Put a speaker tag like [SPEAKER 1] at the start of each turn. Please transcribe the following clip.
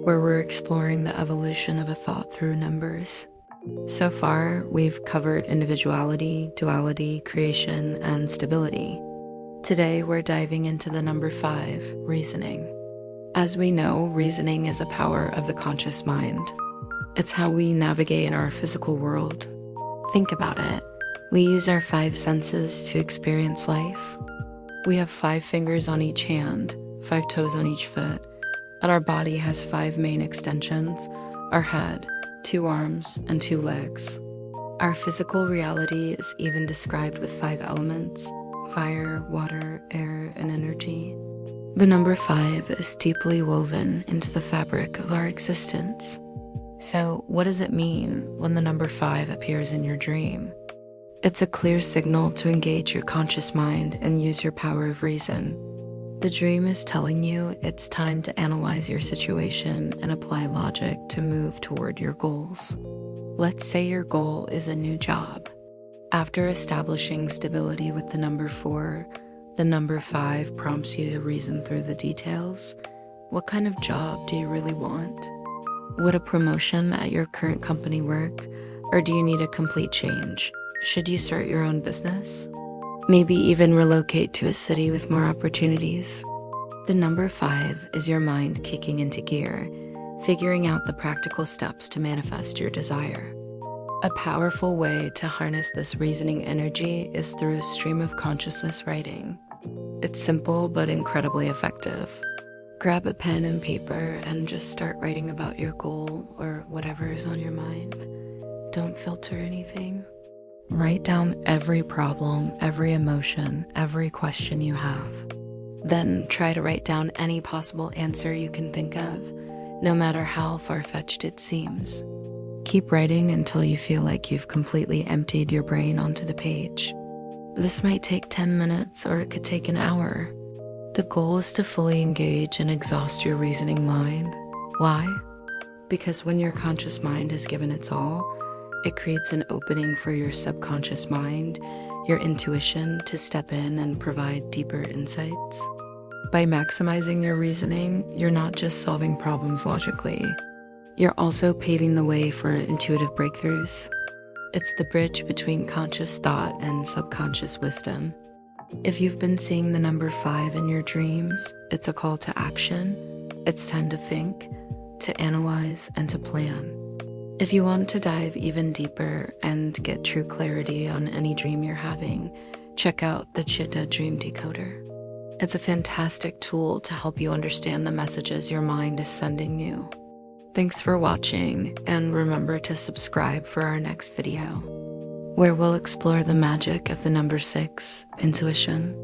[SPEAKER 1] where we're exploring the evolution of a thought through numbers. So far, we've covered individuality, duality, creation, and stability. Today, we're diving into the number 5, reasoning. As we know, reasoning is a power of the conscious mind. It's how we navigate our physical world. Think about it. We use our 5 senses to experience life. We have 5 fingers on each hand, 5 toes on each foot, and our body has 5 main extensions: our head, 2 arms, and 2 legs. Our physical reality is even described with 5 elements: fire, water, air, and energy. The number 5 is deeply woven into the fabric of our existence. So, what does it mean when the number 5 appears in your dream? It's a clear signal to engage your conscious mind and use your power of reason. The dream is telling you it's time to analyze your situation and apply logic to move toward your goals. Let's say your goal is a new job. After establishing stability with the number 4, the number 5 prompts you to reason through the details. What kind of job do you really want? Would a promotion at your current company work, or do you need a complete change? Should you start your own business? Maybe even relocate to a city with more opportunities? The number 5 is your mind kicking into gear, figuring out the practical steps to manifest your desire. A powerful way to harness this reasoning energy is through a stream of consciousness writing. It's simple but incredibly effective. Grab a pen and paper and just start writing about your goal or whatever is on your mind. Don't filter anything. Write down every problem, every emotion, every question you have. Then try to write down any possible answer you can think of, no matter how far-fetched it seems. Keep writing until you feel like you've completely emptied your brain onto the page. This might take 10 minutes or it could take an hour. The goal is to fully engage and exhaust your reasoning mind. Why? Because when your conscious mind has given its all, it creates an opening for your subconscious mind, your intuition, to step in and provide deeper insights. By maximizing your reasoning, you're not just solving problems logically. You're also paving the way for intuitive breakthroughs. It's the bridge between conscious thought and subconscious wisdom. If you've been seeing the number 5 in your dreams, it's a call to action. It's time to think, to analyze, and to plan. If you want to dive even deeper and get true clarity on any dream you're having, check out the Chitta Dream Decoder. It's a fantastic tool to help you understand the messages your mind is sending you. Thanks for watching, and remember to subscribe for our next video, where we'll explore the magic of the number 6, intuition.